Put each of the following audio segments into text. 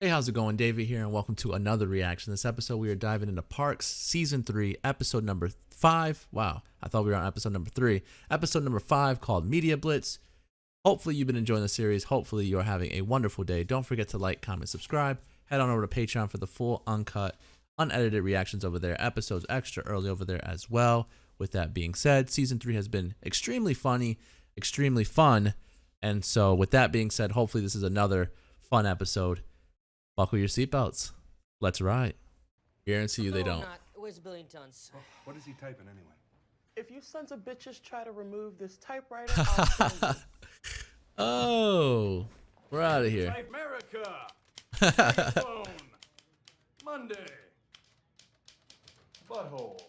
Hey, how's it going? David here, and welcome to another reaction. This episode, we are diving into Parks Season 3, Episode number 5. Wow, I thought we were on Episode number 3. Episode number 5 called Media Blitz. Hopefully, you've been enjoying the series. Hopefully, you're having a wonderful day. Don't forget to like, comment, subscribe. Head on over to Patreon for the full, uncut, unedited reactions over there. Episodes extra early over there as well. With that being said, Season 3 has been extremely funny, extremely fun. And so, with that being said, hopefully, this is another fun episode. Buckle your seatbelts. Let's ride. Guarantee you they don't. It weighs a billion tons. What is he typing anyway? If you sons of bitches try to remove this typewriter, I'll kill you. Oh, we're out of here. America. Phone. Monday. Butthole.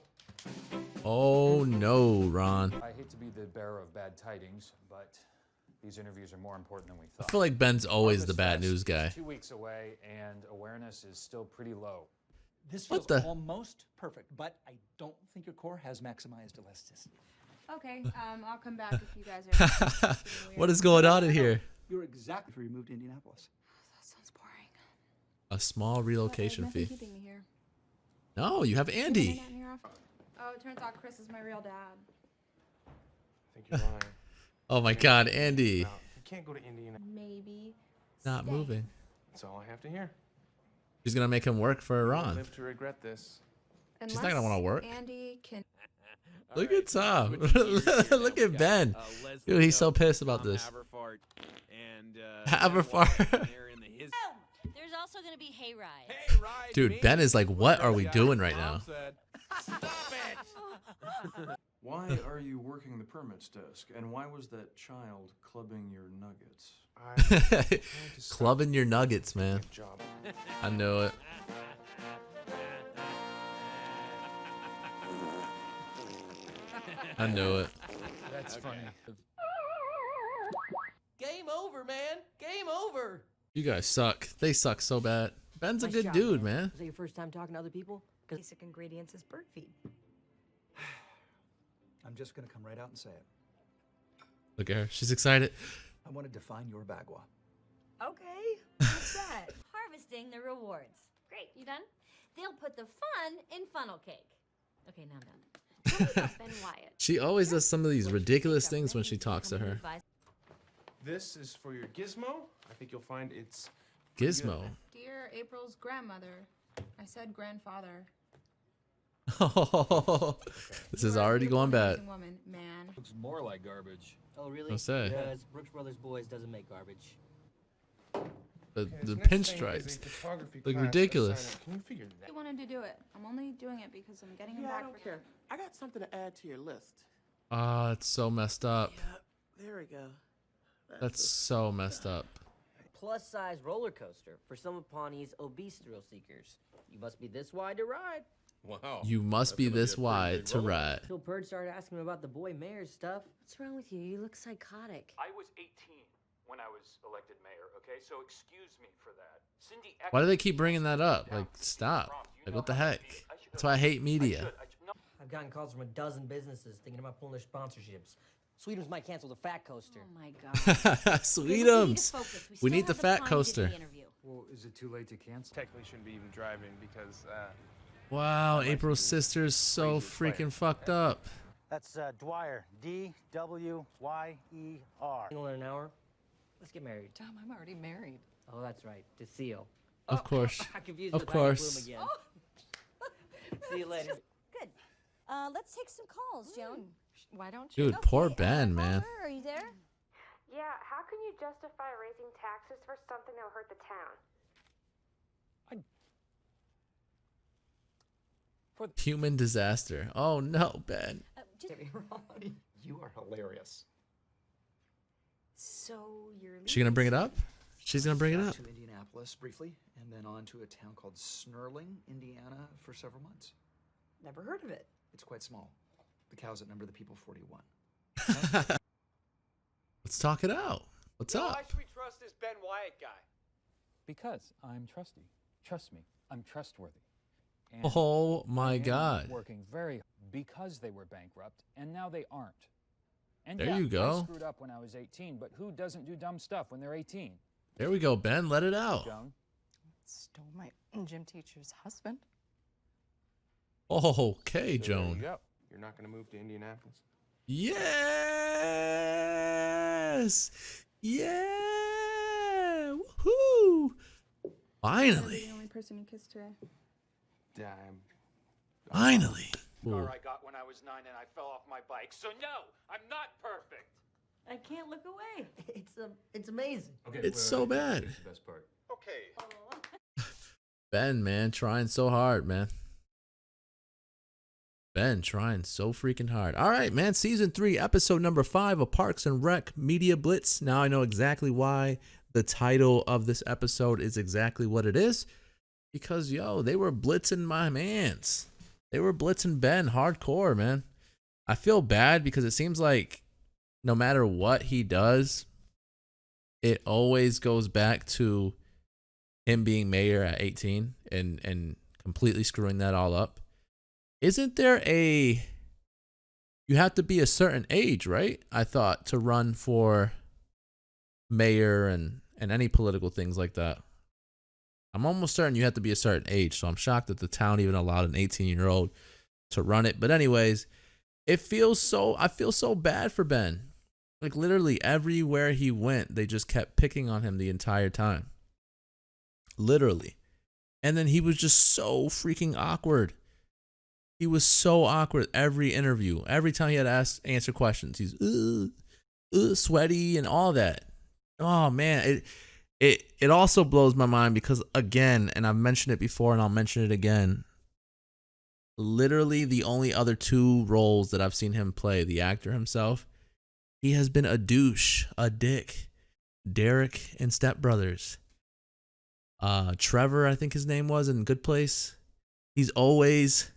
Oh no, Ron. I hate to be the bearer of bad tidings, but these interviews are more important than we I thought. feel like Ben's always Harvest the bad Fest news is guy. 2 weeks away, and awareness is still pretty low. This What feels the- almost perfect, but I don't think your core has maximized elasticity. Okay, I'll come back if you guys are. What is going on in here? You're exactly where you moved to Indianapolis. That sounds boring. A small relocation Nothing fee. keeping me here. No, you have Andy. Internet in here off- Oh, it turns out Chris is my real dad. I think you're lying. Oh my God, Andy. No, you can't go to Indiana. Maybe. Not stay. moving. That's all I have to hear. She's gonna make him work for I'll Ron. live to regret this. She's not gonna wanna work. Andy can. Look at Tom. Look at Ben. Dude, he's so pissed about this. Haverfart and Haverfart. Oh, there's also going to be Hayride. Dude, Ben is like, what are we doing right now? Why are you working the permits desk? And why was that child clubbing your nuggets? I'm trying to stop Clubbing your nuggets, man. the job. I knew it. I knew it. That's funny. Game over, man. Game over. You guys suck. They suck so bad. Ben's a Nice good job, dude, man. Is that your first time talking to other people? Basic ingredients is bird feed. I'm just going to come right out and say it. Look at her. She's excited. I want to define your bagua. Okay, what's that? Harvesting the rewards. Great, you done? They'll put the fun in funnel cake. Okay, now I'm done. Tell me about Ben Wyatt. She always does some of these What you ridiculous think of things when she Ben's talks to her. advice? This is for your gizmo. I think you'll find it's Gizmo. Dear April's grandmother. I said grandfather. This You is are a already beautiful, going bad. amazing woman, man. Looks more like garbage. Oh, really? I'll say. Because Brooks Brothers Boys doesn't make garbage. The Okay, the his next thing is pinstripes. a photography Look class ridiculous. assignment. Can you figure I that? wanted to do it. I'm only doing it because I'm getting him Yeah, I back don't for care. good. I got something to add to your list. Ah, it's so messed up. There we go. That's so messed up. Plus size roller coaster for some of Pawnee's obese thrill seekers. You must be this wide to ride. Wow. You must be this wide to ride. Phil Purd started asking him about the boy mayor's stuff. What's wrong with you? You look psychotic. I was 18 when I was elected mayor, okay? So excuse me for that. Cindy Why do they keep bringing that up? Like, stop. Like, what the heck? That's why I hate media. I've gotten calls from a dozen businesses thinking about pulling their sponsorships. Sweetums might cancel the fat coaster. Oh my god. Sweetums. We need the fat coaster. Well, is it too late to cancel? Technically shouldn't be even driving because Wow, April's sister's so freaking fucked up. That's Dwyer, D-W-Y-E-R. Single in an hour? Let's get married. Tom, I'm already married. Oh, that's right. To Seal. Of course. I confused Of with Heidi course. Klum again. See you later. Good. Let's take some calls, Joan. Why don't you? Dude, poor Ben, man. Caller, are you there? Yeah, how can you justify raising taxes for something that will hurt the town? Human disaster. Oh no, Ben. Just, You are hilarious. so you're She gonna bring it up? She's gonna bring it up. To Indianapolis briefly, and then on to a town called Snurling, Indiana, for several months. Never heard of it. It's quite small. The cows outnumber the people 41. Let's talk it out. What's Why up? should we trust this Ben Wyatt guy? Because I'm trusty. Trust me, I'm trustworthy. And Oh I my am God. Working very because they were bankrupt, and now they aren't. And There yeah, you go. I screwed up when I was 18, but who doesn't do dumb stuff when they're 18? There we go, Ben. Let it out. Joan? told my gym teacher's husband. Okay, There Joan. you go. You're not going to move to Indianapolis? Yes. Yeah. Woohoo. Finally. The only person you kissed today. Damn. Finally. Scar I got when I was 9 and I fell off my bike. So no, I'm not perfect. I can't look away. It's amazing. Okay, It's so bad. Here's the best part. Okay. Ben, man, trying so hard, man. Ben trying so freaking hard. All right, man. Season 3, episode number 5 of Parks and Rec Media Blitz. Now I know exactly why the title of this episode is exactly what it is. Because, yo, they were blitzing my mans. They were blitzing Ben hardcore, man. I feel bad because it seems like no matter what he does, it always goes back to him being mayor at 18 and completely screwing that all up. Isn't there you have to be a certain age, right? I thought, to run for mayor and any political things like that. I'm almost certain you have to be a certain age, so I'm shocked that the town even allowed an 18-year-old to run it. But anyways, I feel so bad for Ben. Like literally everywhere he went, they just kept picking on him the entire time. Literally. And then he was just so freaking awkward. He was so awkward every interview. Every time he had to answer questions, he's sweaty and all that. Oh man, it also blows my mind because, again, and I've mentioned it before and I'll mention it again, literally the only other 2 roles that I've seen him play, the actor himself, he has been a douche, a dick. Derek in Step Brothers. Trevor, I think his name was, in Good Place. He's always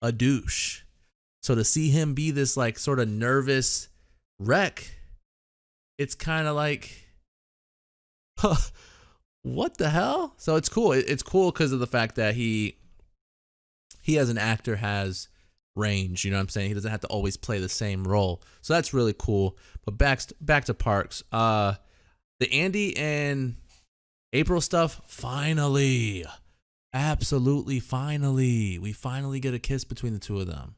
a douche. So to see him be this like sort of nervous wreck, it's kind of like, what the hell? So it's cool. It's cool because of the fact that he as an actor has range. You know what I'm saying? He doesn't have to always play the same role. So that's really cool. But back to Parks. The Andy and April stuff, finally. Absolutely, finally. We finally get a kiss between the 2 of them.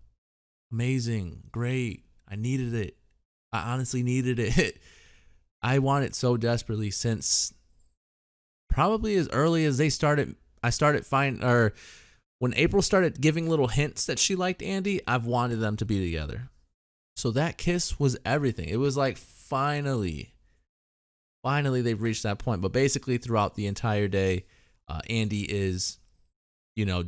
Amazing. Great. I needed it. I honestly needed it. I want it so desperately since probably as early as when April started giving little hints that she liked Andy, I've wanted them to be together. So that kiss was everything. It was like finally they've reached that point. But basically throughout the entire day, Andy is,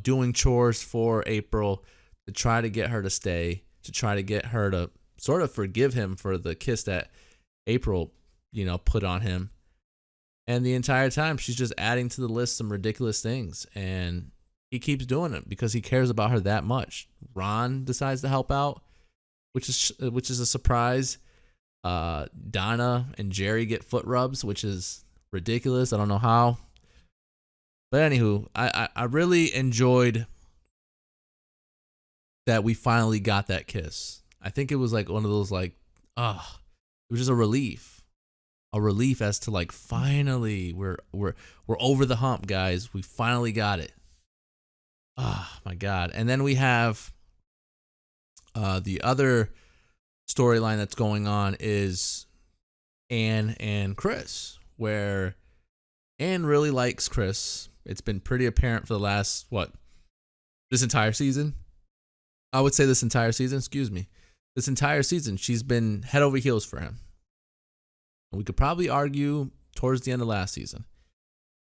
doing chores for April to try to get her to stay, to try to get her to sort of forgive him for the kiss that April, put on him. And the entire time she's just adding to the list some ridiculous things. And he keeps doing it because he cares about her that much. Ron decides to help out, which is a surprise. Donna and Jerry get foot rubs, which is ridiculous. I don't know how. But anywho, I really enjoyed that we finally got that kiss. I think it was like one of those it was just a relief as to like finally we're over the hump, guys. We finally got it. Oh my God. And then we have the other storyline that's going on is Anne and Chris, where Anne really likes Chris. It's been pretty apparent for the last, this entire season? I would say this entire season, This entire season, she's been head over heels for him. And we could probably argue towards the end of last season.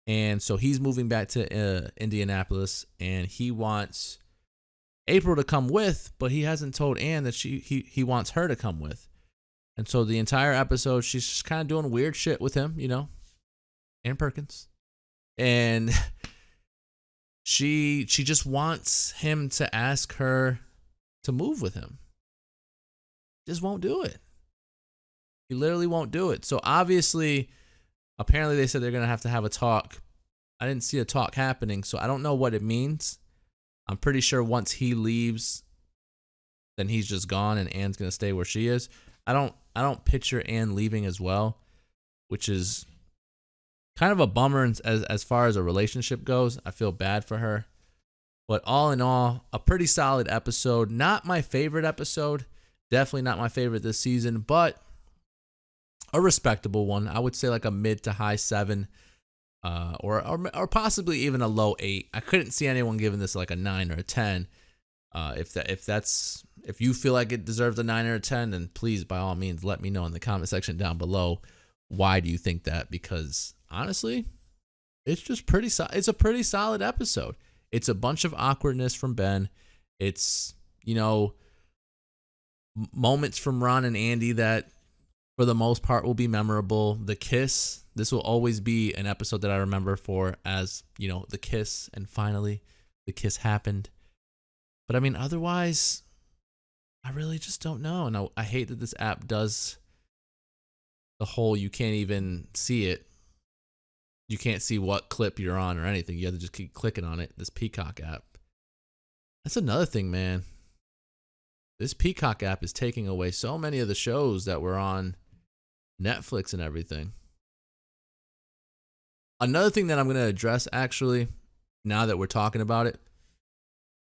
And so he's moving back to Indianapolis, and he wants April to come with, but he hasn't told Anne that he wants her to come with. And so the entire episode, she's just kind of doing weird shit with him, Ann Perkins. And she just wants him to ask her to move with him. Just won't do it. He literally won't do it. So obviously, apparently they said they're going to have a talk. I didn't see a talk happening, so I don't know what it means. I'm pretty sure once he leaves, then he's just gone and Anne's going to stay where she is. I don't picture Anne leaving as well, which is kind of a bummer as far as a relationship goes. I feel bad for her. But all in all, a pretty solid episode. Not my favorite episode. Definitely not my favorite this season, but a respectable one. I would say like a mid to high 7, or possibly even a low 8. I couldn't see anyone giving this like a 9 or a 10. If you feel like it deserves a 9 or a 10, then please, by all means, let me know in the comment section down below. Why do you think that? Because honestly, it's just it's a pretty solid episode. It's a bunch of awkwardness from Ben. It's, moments from Ron and Andy that for the most part will be memorable. The kiss, this will always be an episode that I remember for as, the kiss, and finally the kiss happened. But I mean, otherwise, I really just don't know. And I hate that this app does the whole, you can't even see it. You can't see what clip you're on or anything. You have to just keep clicking on it. This Peacock app. That's another thing, man. This Peacock app is taking away so many of the shows that were on Netflix and everything. Another thing that I'm going to address, actually, now that we're talking about it,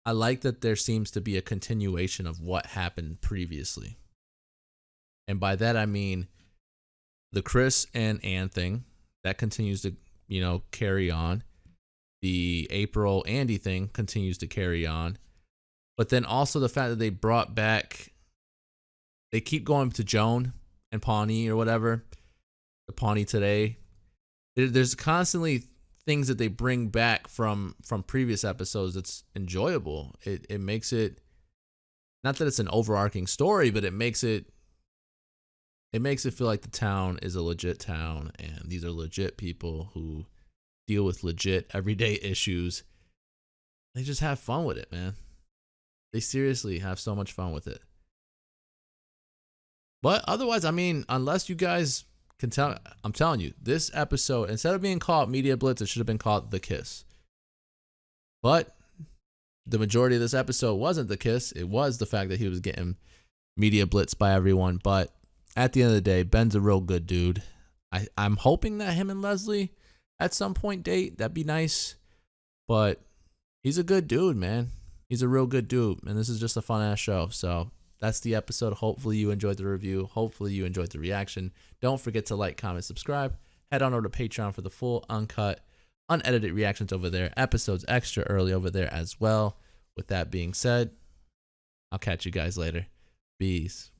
I like that there seems to be a continuation of what happened previously. And by that, I mean the Chris and Ann thing. That continues to, carry on. The April Andy thing continues to carry on. But then also the fact that they brought back, they keep going to Joan and Pawnee or whatever, the Pawnee today. There's constantly things that they bring back from previous episodes that's enjoyable. It makes it, not that it's an overarching story, but it makes it feel like the town is a legit town and these are legit people who deal with legit everyday issues. They just have fun with it, man. They seriously have so much fun with it. But otherwise, I mean, unless you guys can tell, I'm telling you, this episode, instead of being called Media Blitz, it should have been called The Kiss. But the majority of this episode wasn't the kiss. It was the fact that he was getting media blitzed by everyone. But at the end of the day, Ben's a real good dude. I'm hoping that him and Leslie at some point date. That'd be nice. But he's a good dude, man. He's a real good dude. And this is just a fun ass show. So that's the episode. Hopefully you enjoyed the review. Hopefully you enjoyed the reaction. Don't forget to like, comment, subscribe. Head on over to Patreon for the full, uncut, unedited reactions over there. Episodes extra early over there as well. With that being said, I'll catch you guys later. Peace.